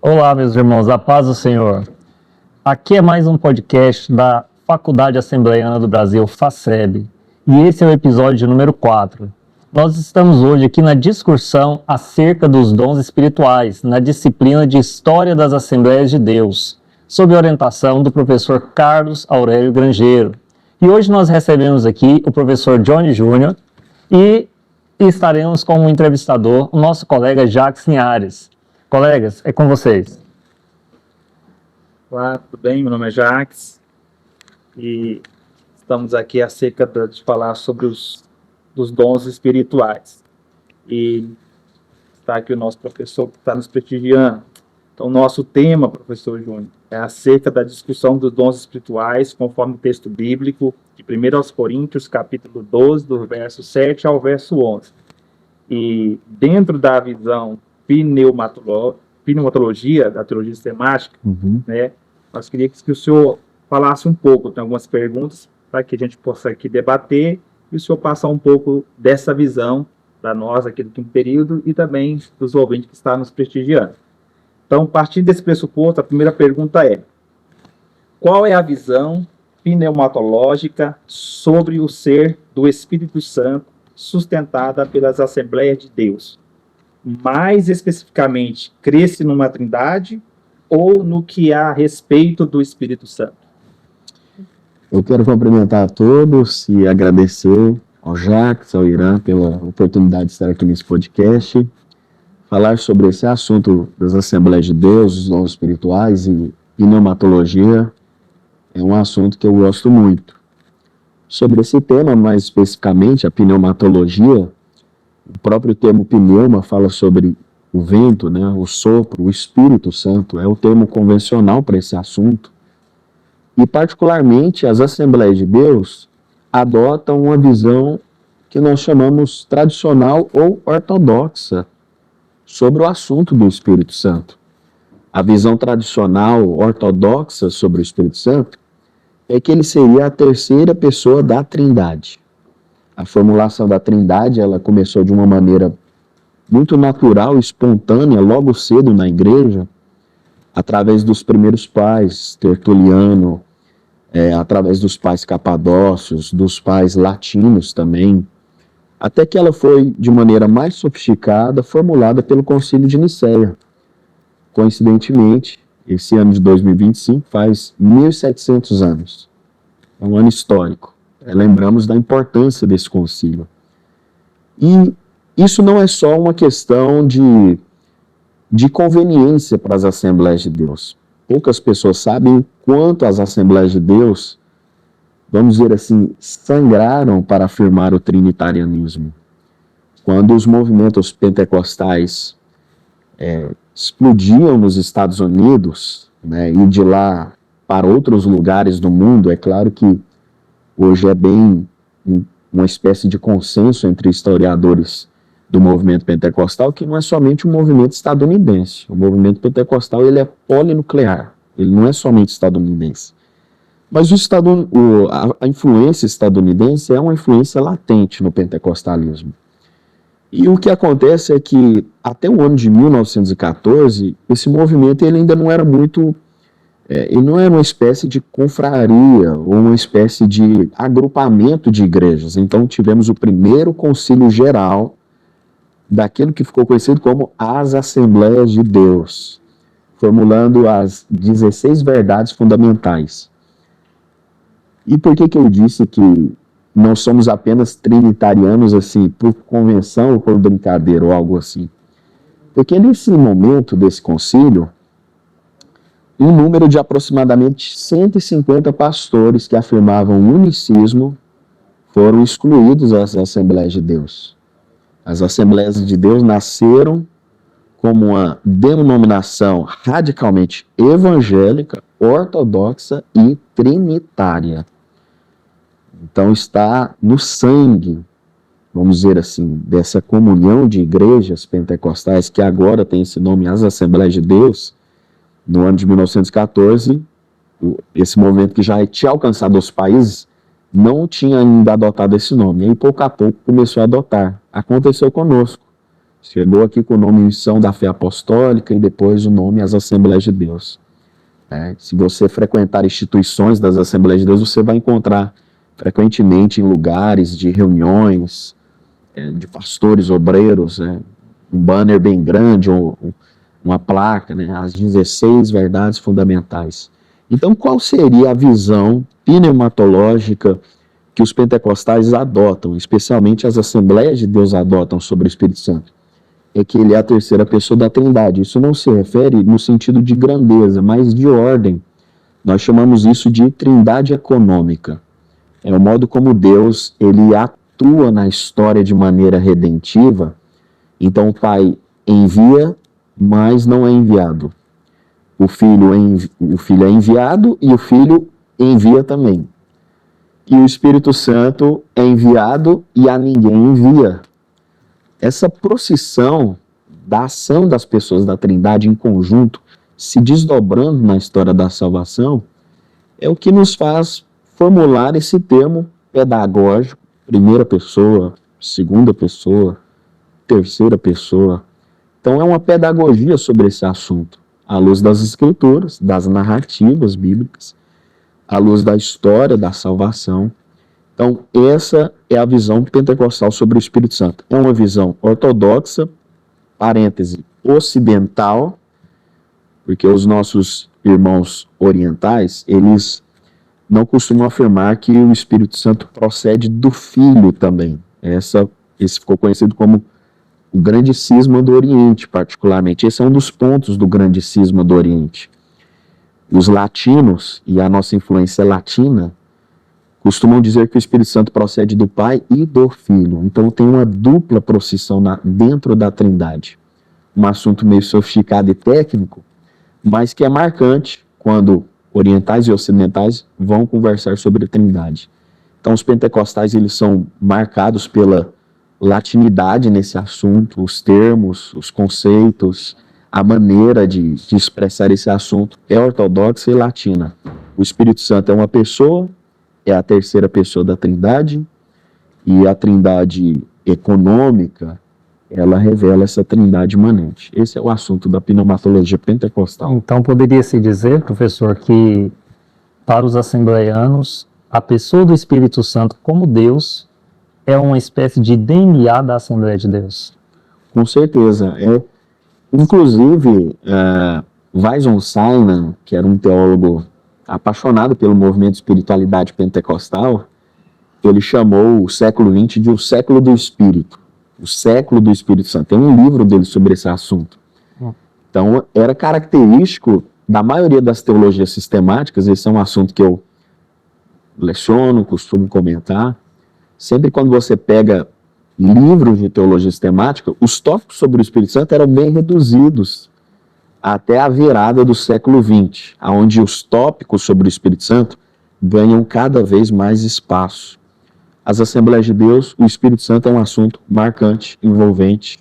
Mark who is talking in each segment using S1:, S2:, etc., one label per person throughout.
S1: Olá, meus irmãos, a paz do Senhor. Aqui é mais um podcast da Faculdade Assembleiana do Brasil, FACEB, e esse é o episódio número 4. Nós estamos hoje aqui na discussão acerca dos dons espirituais, na disciplina de História das Assembleias de Deus, sob orientação do professor Carlos Aurélio Grangeiro. E hoje nós recebemos aqui o professor Johnny Júnior e estaremos com um entrevistador, o nosso colega Jacques Linhares. Colegas, é com vocês.
S2: Olá, tudo bem? Meu nome é Jacques e estamos aqui acerca de falar sobre os dons espirituais. E está aqui o nosso professor que está nos prestigiando. Então, nosso tema, professor Júnior, é acerca da discussão dos dons espirituais, conforme o texto bíblico de 1 aos Coríntios, capítulo 12, do verso 7 ao verso 11. E dentro da visão pneumatologia, da teologia sistemática, né, nós queríamos que o senhor falasse um pouco, tem algumas perguntas para que a gente possa aqui debater e o senhor passar um pouco dessa visão para nós aqui do quinto período e também dos ouvintes que estão nos prestigiando. Então, partindo desse pressuposto, a primeira pergunta é: qual é a visão pneumatológica sobre o ser do Espírito Santo sustentada pelas Assembleias de Deus? Mais especificamente, crê-se numa trindade ou no que há a respeito do Espírito Santo?
S3: Eu quero cumprimentar a todos e agradecer ao Jacques, ao Irã, pela oportunidade de estar aqui nesse podcast. Falar sobre esse assunto das Assembleias de Deus, os dons espirituais e pneumatologia é um assunto que eu gosto muito. Sobre esse tema, mais especificamente, a pneumatologia, o próprio termo pneuma fala sobre o vento, né, o sopro, o Espírito Santo, é o termo convencional para esse assunto. E, particularmente, as Assembleias de Deus adotam uma visão que nós chamamos tradicional ou ortodoxa sobre o assunto do Espírito Santo. A visão tradicional ortodoxa sobre o Espírito Santo é que ele seria a terceira pessoa da Trindade. A formulação da Trindade, ela começou de uma maneira muito natural, espontânea, logo cedo na igreja, através dos primeiros pais, Tertuliano, através dos pais capadócios, dos pais latinos também, até que ela foi, de maneira mais sofisticada, formulada pelo Concílio de Nicéia. Coincidentemente, esse ano de 2025 faz 1700 anos. É um ano histórico. Lembramos da importância desse concílio. E isso não é só uma questão de conveniência para as Assembleias de Deus. Poucas pessoas sabem o quanto as Assembleias de Deus, vamos dizer assim, sangraram para afirmar o trinitarianismo. Quando os movimentos pentecostais explodiam nos Estados Unidos, né, e de lá para outros lugares do mundo, é claro que hoje é bem uma espécie de consenso entre historiadores do movimento pentecostal, que não é somente um movimento estadunidense. O movimento pentecostal ele é polinuclear, ele não é somente estadunidense. Mas a influência estadunidense é uma influência latente no pentecostalismo. E o que acontece é que, até o ano de 1914, esse movimento ele ainda não era muito... ele não era uma espécie de confraria ou uma espécie de agrupamento de igrejas. Então tivemos o primeiro concílio geral daquilo que ficou conhecido como as Assembleias de Deus, formulando as 16 verdades fundamentais. E por que eu disse que não somos apenas trinitarianos assim, por convenção ou por brincadeira ou algo assim? Porque nesse momento desse concílio, um número de aproximadamente 150 pastores que afirmavam o unicismo foram excluídos das Assembleias de Deus. As Assembleias de Deus nasceram como uma denominação radicalmente evangélica, ortodoxa e trinitária. Então está no sangue, vamos dizer assim, dessa comunhão de igrejas pentecostais, que agora tem esse nome, as Assembleias de Deus. No ano de 1914, esse movimento que já tinha alcançado os países, não tinha ainda adotado esse nome. E pouco a pouco começou a adotar. Aconteceu conosco. Chegou aqui com o nome Missão da Fé Apostólica e depois o nome As Assembleias de Deus. Se você frequentar instituições das Assembleias de Deus, você vai encontrar frequentemente em lugares de reuniões de pastores, obreiros, um banner bem grande, ou uma placa, as 16 verdades fundamentais. Então, qual seria a visão pneumatológica que os pentecostais adotam, especialmente as Assembleias de Deus adotam sobre o Espírito Santo? É que ele é a terceira pessoa da Trindade. Isso não se refere no sentido de grandeza, mas de ordem. Nós chamamos isso de trindade econômica. É o modo como Deus ele atua na história de maneira redentiva. Então o Pai envia, mas não é enviado. O Filho é enviado e o Filho envia também. E o Espírito Santo é enviado e a ninguém envia. Essa procissão da ação das pessoas da Trindade em conjunto, se desdobrando na história da salvação, é o que nos faz formular esse termo pedagógico, primeira pessoa, segunda pessoa, terceira pessoa. Então é uma pedagogia sobre esse assunto, à luz das Escrituras, das narrativas bíblicas, à luz da história da salvação. Então, essa é a visão pentecostal sobre o Espírito Santo. É uma visão ortodoxa, parêntese, ocidental, porque os nossos irmãos orientais, eles não costumam afirmar que o Espírito Santo procede do Filho também. Esse ficou conhecido como o grande cisma do Oriente, particularmente. Esse é um dos pontos do grande cisma do Oriente. Os latinos, e a nossa influência latina, costumam dizer que o Espírito Santo procede do Pai e do Filho. Então tem uma dupla procissão dentro da Trindade. Um assunto meio sofisticado e técnico, mas que é marcante quando orientais e ocidentais vão conversar sobre a Trindade. Então os pentecostais eles são marcados pela latinidade nesse assunto, os termos, os conceitos, a maneira de expressar esse assunto é ortodoxa e latina. O Espírito Santo é uma pessoa, é a terceira pessoa da Trindade, e a Trindade econômica, ela revela essa Trindade imanente. Esse é o assunto da pneumatologia pentecostal.
S1: Então poderia-se dizer, professor, que para os assembleianos, a pessoa do Espírito Santo como Deus é uma espécie de DNA da Assembleia de Deus.
S3: Com certeza. Inclusive, Weizmann Simon, que era um teólogo apaixonado pelo movimento de espiritualidade pentecostal, ele chamou o século XX de o século do Espírito, o século do Espírito Santo. Tem um livro dele sobre esse assunto. Então, era característico da maioria das teologias sistemáticas, esse é um assunto que eu leciono, costumo comentar. Sempre quando você pega livros de teologia sistemática, os tópicos sobre o Espírito Santo eram bem reduzidos até a virada do século XX, onde os tópicos sobre o Espírito Santo ganham cada vez mais espaço. As Assembleias de Deus, o Espírito Santo é um assunto marcante, envolvente.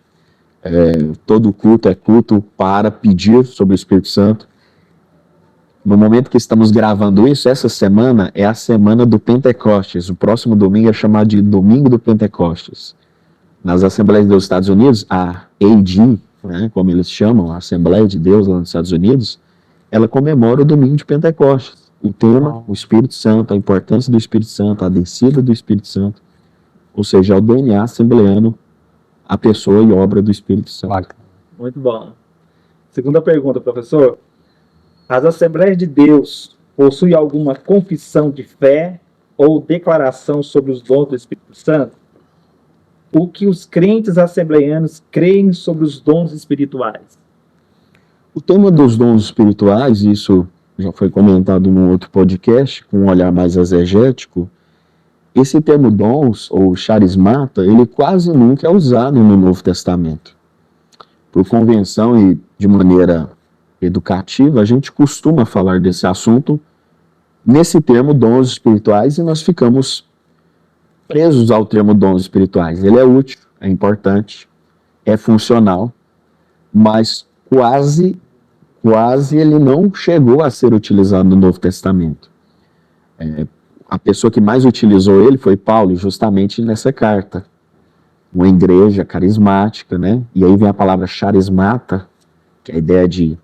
S3: Todo culto é culto para pedir sobre o Espírito Santo. No momento que estamos gravando isso, essa semana é a semana do Pentecostes. O próximo domingo é chamado de Domingo do Pentecostes. Nas Assembleias dos Estados Unidos, a AD, como eles chamam, a Assembleia de Deus lá nos Estados Unidos, ela comemora o Domingo de Pentecostes. O tema, o Espírito Santo, a importância do Espírito Santo, a descida do Espírito Santo, ou seja, é o DNA assembleano, a pessoa e obra do Espírito Santo.
S2: Muito bom. Segunda pergunta, professor. As Assembleias de Deus possuem alguma confissão de fé ou declaração sobre os dons do Espírito Santo? O que os crentes assembleianos creem sobre os dons espirituais?
S3: O tema dos dons espirituais, isso já foi comentado num outro podcast, com um olhar mais exegético. Esse termo dons, ou charismata, ele quase nunca é usado no Novo Testamento. Por convenção e de maneira educativa, a gente costuma falar desse assunto nesse termo dons espirituais e nós ficamos presos ao termo dons espirituais. Ele é útil, é importante, é funcional, mas quase ele não chegou a ser utilizado no Novo Testamento. A pessoa que mais utilizou ele foi Paulo, justamente nessa carta. uma igreja carismática, né? E aí vem a palavra charismata, que é a ideia de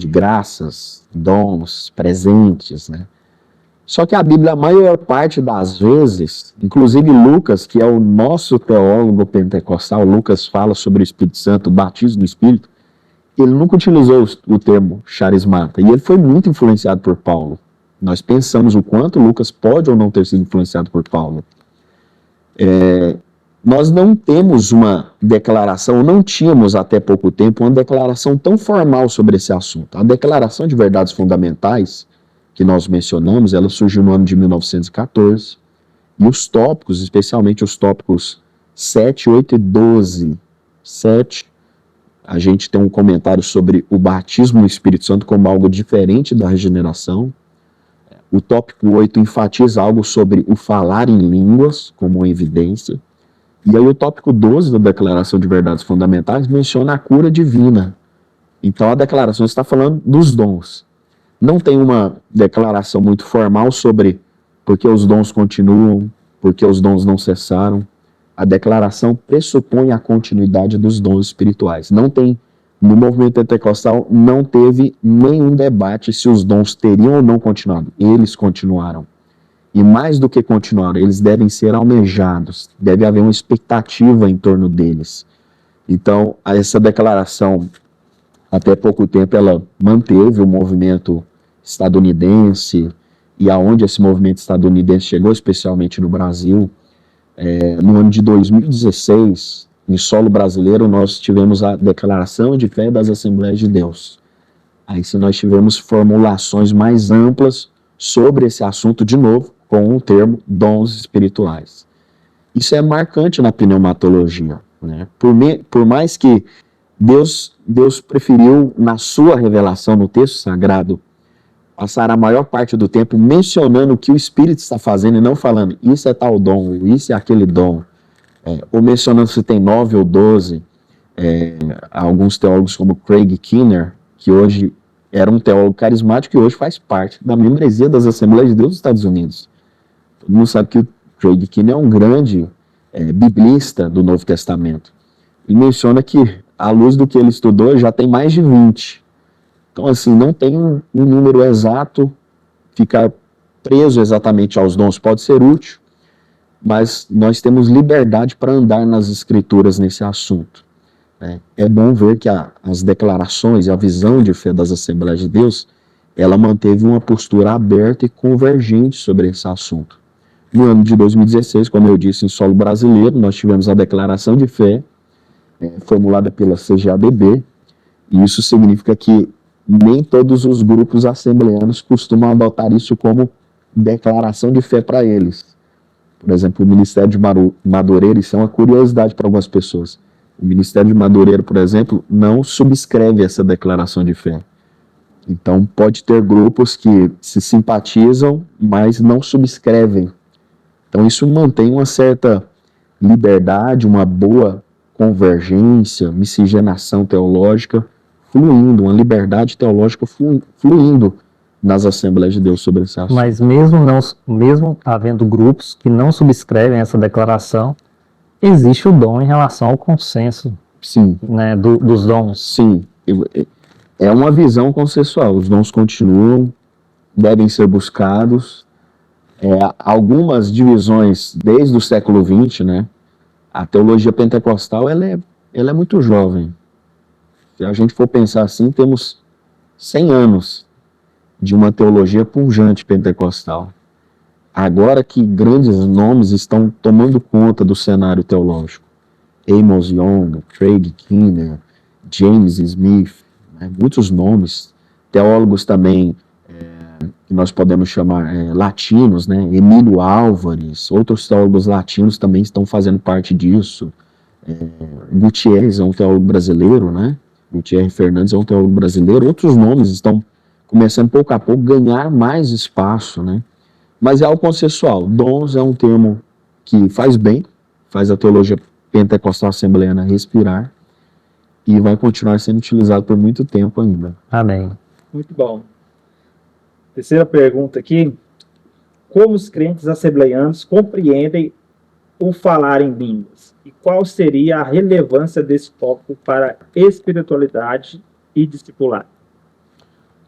S3: graças, dons, presentes, né? Só que a Bíblia, a maior parte das vezes, inclusive Lucas, que é o nosso teólogo pentecostal, Lucas fala sobre o Espírito Santo, o batismo do Espírito, ele nunca utilizou o termo charismata, e ele foi muito influenciado por Paulo. Nós pensamos o quanto Lucas pode ou não ter sido influenciado por Paulo. Nós não temos uma declaração, não tínhamos até pouco tempo uma declaração tão formal sobre esse assunto. A Declaração de Verdades Fundamentais, que nós mencionamos, ela surgiu no ano de 1914, e os tópicos, especialmente os tópicos 7, 8 e 12, 7, a gente tem um comentário sobre o batismo no Espírito Santo como algo diferente da regeneração. O tópico 8 enfatiza algo sobre o falar em línguas, como uma evidência. E aí o tópico 12 da Declaração de Verdades Fundamentais menciona a cura divina. Então a declaração está falando dos dons. Não tem uma declaração muito formal sobre porque os dons continuam, porque os dons não cessaram. A declaração pressupõe a continuidade dos dons espirituais. Não tem, no movimento pentecostal, não teve nenhum debate se os dons teriam ou não continuado. Eles continuaram. E mais do que continuaram, eles devem ser almejados. Deve haver uma expectativa em torno deles. Então, essa declaração, até pouco tempo, ela manteve o movimento estadunidense, e aonde esse movimento estadunidense chegou, especialmente no Brasil. No ano de 2016, em solo brasileiro, nós tivemos a Declaração de Fé das Assembleias de Deus. Aí sim nós tivemos formulações mais amplas sobre esse assunto, de novo, com o termo dons espirituais. Isso é marcante na pneumatologia, né? Por mais que Deus preferiu, na sua revelação no texto sagrado, passar a maior parte do tempo mencionando o que o Espírito está fazendo e não falando isso é tal dom, isso é aquele dom, ou mencionando se tem 9 ou 12. Alguns teólogos como Craig Keener, que hoje era um teólogo carismático e hoje faz parte da membresia das Assembleias de Deus dos Estados Unidos. Todo mundo sabe que o Craig Keener é um grande biblista do Novo Testamento. E menciona que, à luz do que ele estudou, já tem mais de 20. Então, assim, não tem um número exato, ficar preso exatamente aos dons pode ser útil, mas nós temos liberdade para andar nas Escrituras nesse assunto. É bom ver que as declarações e a visão de fé das Assembleias de Deus, ela manteve uma postura aberta e convergente sobre esse assunto. No ano de 2016, como eu disse, em solo brasileiro, nós tivemos a declaração de fé formulada pela CGADB, e isso significa que nem todos os grupos assembleanos costumam adotar isso como declaração de fé para eles. Por exemplo, o Ministério de Madureira, isso é uma curiosidade para algumas pessoas. O Ministério de Madureira, por exemplo, não subscreve essa declaração de fé. Então, pode ter grupos que se simpatizam, mas não subscrevem. Então, isso mantém uma certa liberdade, uma boa convergência, miscigenação teológica fluindo, uma liberdade teológica fluindo nas Assembleias de Deus sobre esse assunto.
S1: Mas mesmo havendo grupos que não subscrevem essa declaração, existe o dom em relação ao consenso.
S3: Sim.
S1: Né, dos dons.
S3: Sim. É uma visão consensual. Os dons continuam, devem ser buscados. Algumas divisões, desde o século XX, né, a teologia pentecostal ela é muito jovem. Se a gente for pensar assim, temos 100 anos de uma teologia pujante pentecostal. Agora que grandes nomes estão tomando conta do cenário teológico. Amos Young, Craig Keener, James Smith, né, muitos nomes. Teólogos também que nós podemos chamar latinos, né, Emílio Álvares, outros teólogos latinos também estão fazendo parte disso. Gutierrez é um teólogo brasileiro, né? Gutierrez Fernandes é um teólogo brasileiro. Outros nomes estão começando pouco a pouco a ganhar mais espaço, né? Mas é algo consensual. Dons é um termo que faz bem, faz a teologia pentecostal assembleiana respirar e vai continuar sendo utilizado por muito tempo ainda.
S1: Amém.
S2: Muito bom. Terceira pergunta aqui. Como os crentes assembleianos compreendem o falar em línguas? E qual seria a relevância desse tópico para espiritualidade e discipulado?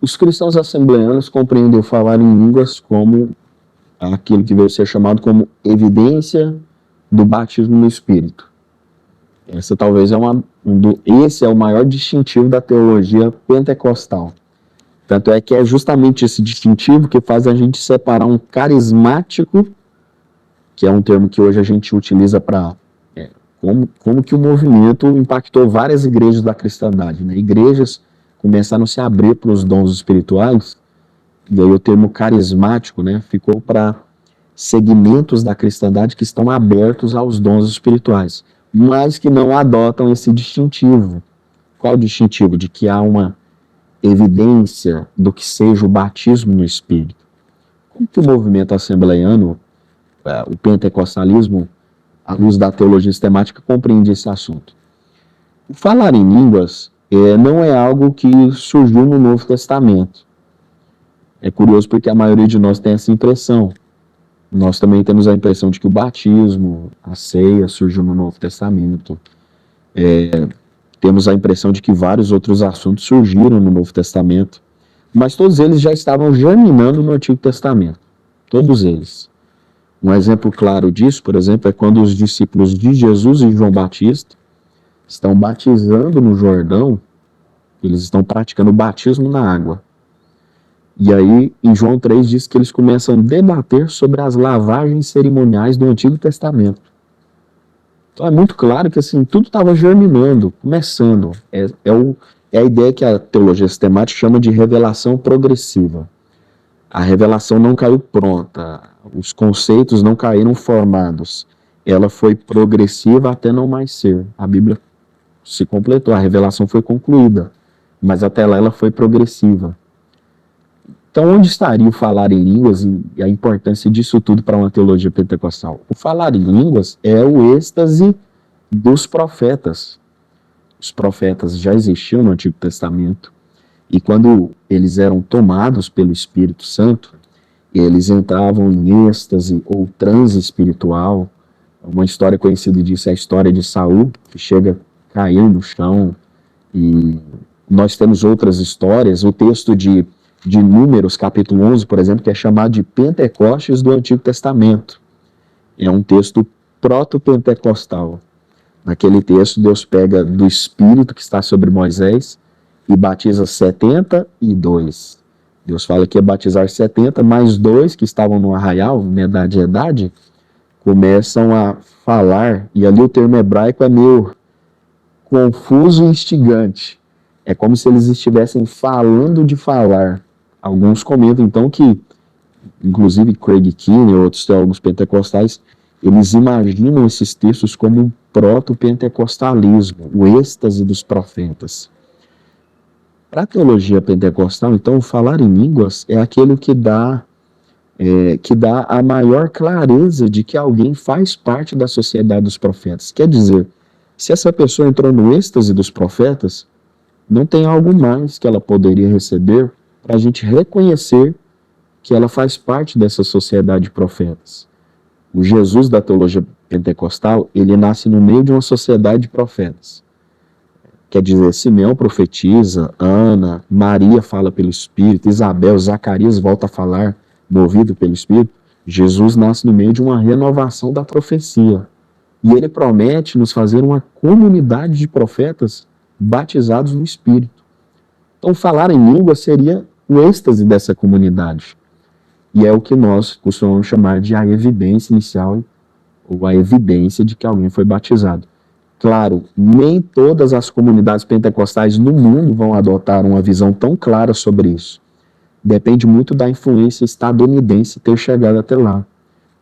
S3: Os cristãos assembleanos compreendem o falar em línguas como aquilo que veio ser chamado como evidência do batismo no Espírito. Essa talvez esse é o maior distintivo da teologia pentecostal. Tanto é que é justamente esse distintivo que faz a gente separar um carismático, que é um termo que hoje a gente utiliza para como que o movimento impactou várias igrejas da cristandade, né? Igrejas começaram a se abrir para os dons espirituais, e aí o termo carismático, né, ficou para segmentos da cristandade que estão abertos aos dons espirituais, mas que não adotam esse distintivo. Qual o distintivo? De que há uma evidência do que seja o batismo no Espírito. Como que o movimento assembleiano, o pentecostalismo, à luz da teologia sistemática, compreende esse assunto? O falar em línguas não é algo que surgiu no Novo Testamento. É curioso porque a maioria de nós tem essa impressão. Nós também temos a impressão de que o batismo, a ceia, surgiu no Novo Testamento. Temos a impressão de que vários outros assuntos surgiram no Novo Testamento, mas todos eles já estavam germinando no Antigo Testamento. Todos eles. Um exemplo claro disso, por exemplo, é quando os discípulos de Jesus e João Batista estão batizando no Jordão, eles estão praticando o batismo na água. E aí, em João 3, diz que eles começam a debater sobre as lavagens cerimoniais do Antigo Testamento. Então é muito claro que assim, tudo estava germinando, começando. É a ideia que a teologia sistemática chama de revelação progressiva. A revelação não caiu pronta, os conceitos não caíram formados. Ela foi progressiva até não mais ser. A Bíblia se completou, a revelação foi concluída, mas até lá ela foi progressiva. Então, onde estaria o falar em línguas e a importância disso tudo para uma teologia pentecostal? O falar em línguas é o êxtase dos profetas. Os profetas já existiam no Antigo Testamento e quando eles eram tomados pelo Espírito Santo, eles entravam em êxtase ou transe espiritual. Uma história conhecida disso é a história de Saul, que chega a cair no chão. E nós temos outras histórias, o texto de Números, capítulo 11, por exemplo, que é chamado de Pentecostes do Antigo Testamento. É um texto proto-pentecostal. Naquele texto, Deus pega do Espírito que está sobre Moisés e batiza 72. Deus fala que ia batizar 70, mais 2 que estavam no arraial, metade e idade, começam a falar, e ali o termo hebraico é meio confuso e instigante. É como se eles estivessem falando de falar. Alguns comentam, então, que, inclusive Craig Keane e outros teólogos pentecostais, eles imaginam esses textos como um proto-pentecostalismo, o êxtase dos profetas. Para a teologia pentecostal, então, falar em línguas é aquele que dá a maior clareza de que alguém faz parte da sociedade dos profetas. Quer dizer, se essa pessoa entrou no êxtase dos profetas, não tem algo mais que ela poderia receber para a gente reconhecer que ela faz parte dessa sociedade de profetas. O Jesus da teologia pentecostal, ele nasce no meio de uma sociedade de profetas. Quer dizer, Simeão profetiza, Ana, Maria fala pelo Espírito, Isabel, Zacarias volta a falar, movido pelo Espírito. Jesus nasce no meio de uma renovação da profecia. E ele promete nos fazer uma comunidade de profetas batizados no Espírito. Então, falar em língua seria o êxtase dessa comunidade. E é o que nós costumamos chamar de a evidência inicial, ou a evidência de que alguém foi batizado. Claro, nem todas as comunidades pentecostais no mundo vão adotar uma visão tão clara sobre isso. Depende muito da influência estadunidense ter chegado até lá.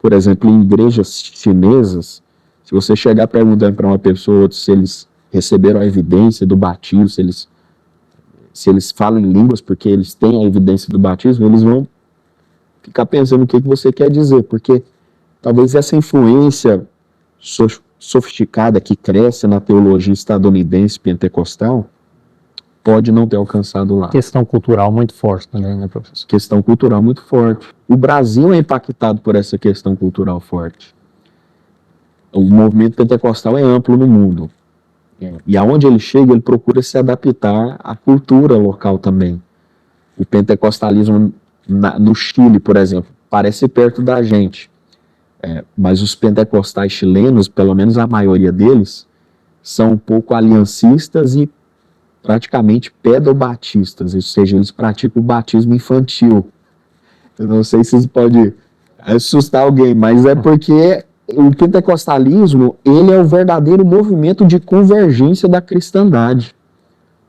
S3: Por exemplo, em igrejas chinesas, se você chegar perguntando para uma pessoa ou outra se eles receberam a evidência do batismo, se eles falam em línguas porque eles têm a evidência do batismo, eles vão ficar pensando o que você quer dizer, porque talvez essa influência sofisticada que cresce na teologia estadunidense pentecostal pode não ter alcançado lá.
S1: Questão cultural muito forte também, né, professor?
S3: Questão cultural muito forte. O Brasil é impactado por essa questão cultural forte. o movimento pentecostal é amplo no mundo. E aonde ele chega, ele procura se adaptar à cultura local também. O pentecostalismo no Chile, por exemplo, parece perto da gente. Mas os pentecostais chilenos, pelo menos a maioria deles, são um pouco aliancistas e praticamente pedobatistas, ou seja, eles praticam o batismo infantil. Eu não sei se isso pode assustar alguém, mas é porque o pentecostalismo, ele é o verdadeiro movimento de convergência da cristandade,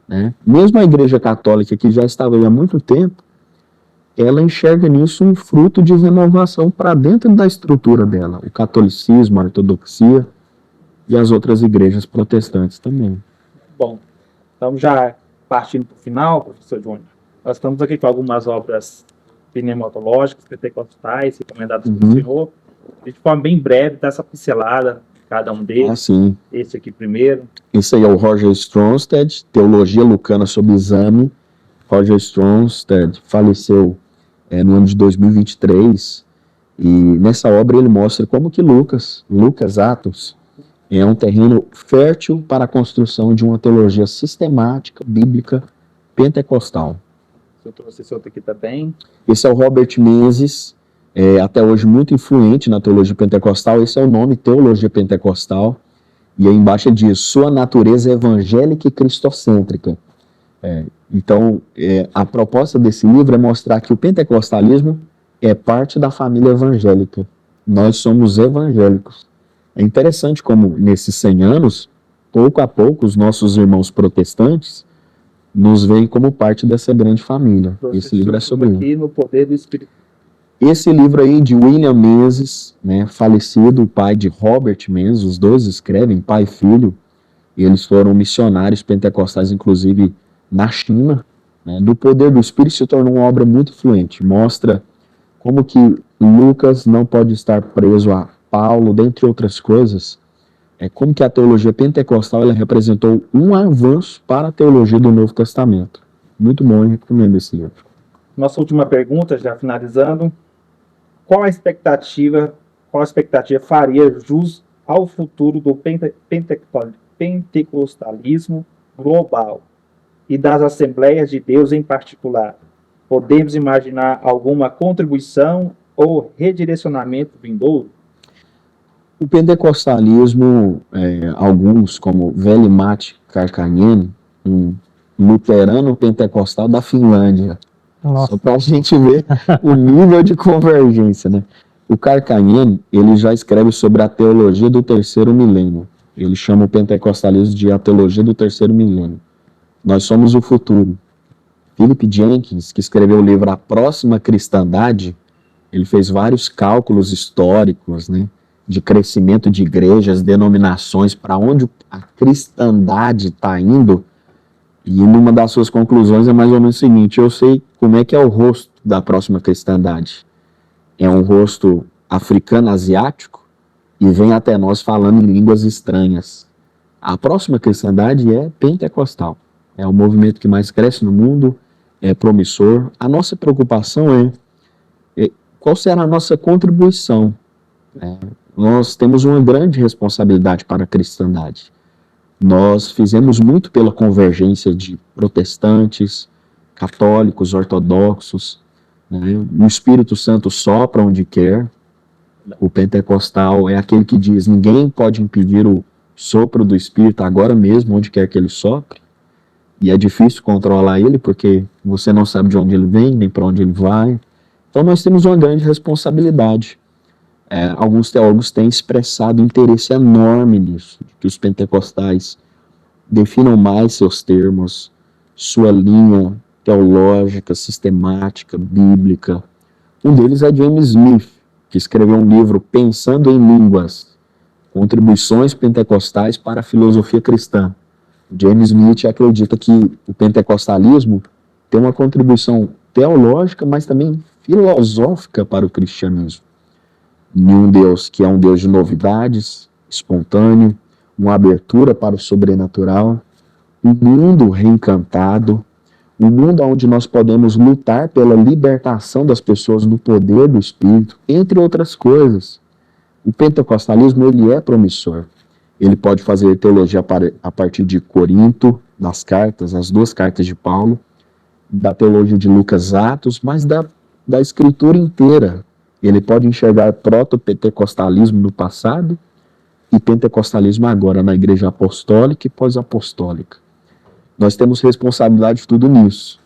S3: né? Mesmo a Igreja Católica, que já estava aí há muito tempo, ela enxerga nisso um fruto de renovação para dentro da estrutura dela. O catolicismo, a ortodoxia e as outras igrejas protestantes também.
S2: Bom, estamos já partindo para o final, professor Júnior. Nós estamos aqui com algumas obras pneumatológicas, pentecostais, recomendadas pelo senhor. De forma bem breve, dá essa pincelada, cada um deles.
S3: Sim.
S2: Esse aqui primeiro.
S3: Esse aí é o Roger Stronstedt, Teologia Lucana sob Exame. Roger Stronstedt faleceu no ano de 2023, e nessa obra ele mostra como que Lucas Atos, é um terreno fértil para a construção de uma teologia sistemática, bíblica, pentecostal.
S2: Eu trouxe esse outro aqui também.
S3: Esse é o Robert Menzies, até hoje muito influente na teologia pentecostal. Esse é o nome, Teologia Pentecostal, e aí embaixo diz, sua natureza evangélica e cristocêntrica. Então, a proposta desse livro é mostrar que o pentecostalismo é parte da família evangélica. Nós somos evangélicos. É interessante como, nesses 100 anos, pouco a pouco, os nossos irmãos protestantes nos veem como parte dessa grande família. Esse livro é sobre isso.
S2: Aqui no Poder do Espírito.
S3: Esse livro aí de William Menzies, né, falecido, o pai de Robert Menzies, os dois escrevem, pai e filho, e eles foram missionários pentecostais, inclusive, na China, né? Do Poder do Espírito se tornou uma obra muito influente. Mostra como que Lucas não pode estar preso a Paulo, dentre outras coisas. Como que a teologia pentecostal ela representou um avanço para a teologia do Novo Testamento. Muito bom, eu recomendo esse livro.
S2: Nossa última pergunta, já finalizando. Qual a expectativa faria jus ao futuro do pentecostalismo global e das Assembleias de Deus em particular? Podemos imaginar alguma contribuição ou redirecionamento vindouro?
S3: O pentecostalismo, alguns, como Veli-Matti Kärkkäinen, um luterano pentecostal da Finlândia. Nossa. Só para a gente ver o nível de convergência, né? O Kärkkäinen, ele já escreve sobre a teologia do terceiro milênio. Ele chama o pentecostalismo de a teologia do terceiro milênio. Nós somos o futuro. Philip Jenkins, que escreveu o livro A Próxima Cristandade, ele fez vários cálculos históricos, né, de crescimento de igrejas, denominações, para onde a cristandade está indo, e numa das suas conclusões é mais ou menos o seguinte: eu sei como é que é o rosto da próxima cristandade. É um rosto africano-asiático e vem até nós falando em línguas estranhas. A próxima cristandade é pentecostal. É o movimento que mais cresce no mundo, é promissor. A nossa preocupação é qual será a nossa contribuição. Nós temos uma grande responsabilidade para a cristandade. Nós fizemos muito pela convergência de protestantes, católicos, ortodoxos, né? O Espírito Santo sopra onde quer. O pentecostal é aquele que diz: ninguém pode impedir o sopro do Espírito agora mesmo, onde quer que ele sopre. E é difícil controlar ele, porque você não sabe de onde ele vem, nem para onde ele vai. Então nós temos uma grande responsabilidade. Alguns teólogos têm expressado interesse enorme nisso, que os pentecostais definam mais seus termos, sua linha teológica, sistemática, bíblica. Um deles é James Smith, que escreveu um livro Pensando em Línguas, Contribuições Pentecostais para a Filosofia Cristã. James Smith acredita que o pentecostalismo tem uma contribuição teológica, mas também filosófica para o cristianismo. Em um Deus que é um Deus de novidades, espontâneo, uma abertura para o sobrenatural, um mundo reencantado, um mundo onde nós podemos lutar pela libertação das pessoas no poder do Espírito, entre outras coisas. O pentecostalismo, ele é promissor. Ele pode fazer teologia a partir de Corinto, das cartas, as 2 cartas de Paulo, da teologia de Lucas, Atos, mas da escritura inteira. Ele pode enxergar proto-pentecostalismo no passado e pentecostalismo agora na igreja apostólica e pós-apostólica. Nós temos responsabilidade de tudo nisso.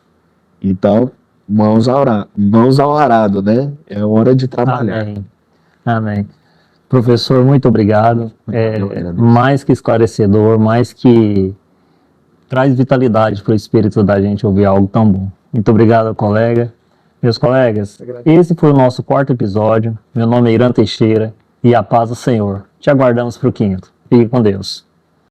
S3: Então, mãos ao arado, né? É hora de trabalhar.
S1: Amém. Amém. Professor, muito obrigado. Mais que esclarecedor, mais que traz vitalidade para o espírito da gente ouvir algo tão bom. Muito obrigado, colega. Meus colegas, esse foi o nosso 4º episódio. Meu nome é Irã Teixeira e a paz do Senhor. Te aguardamos para o 5º. Fique com Deus.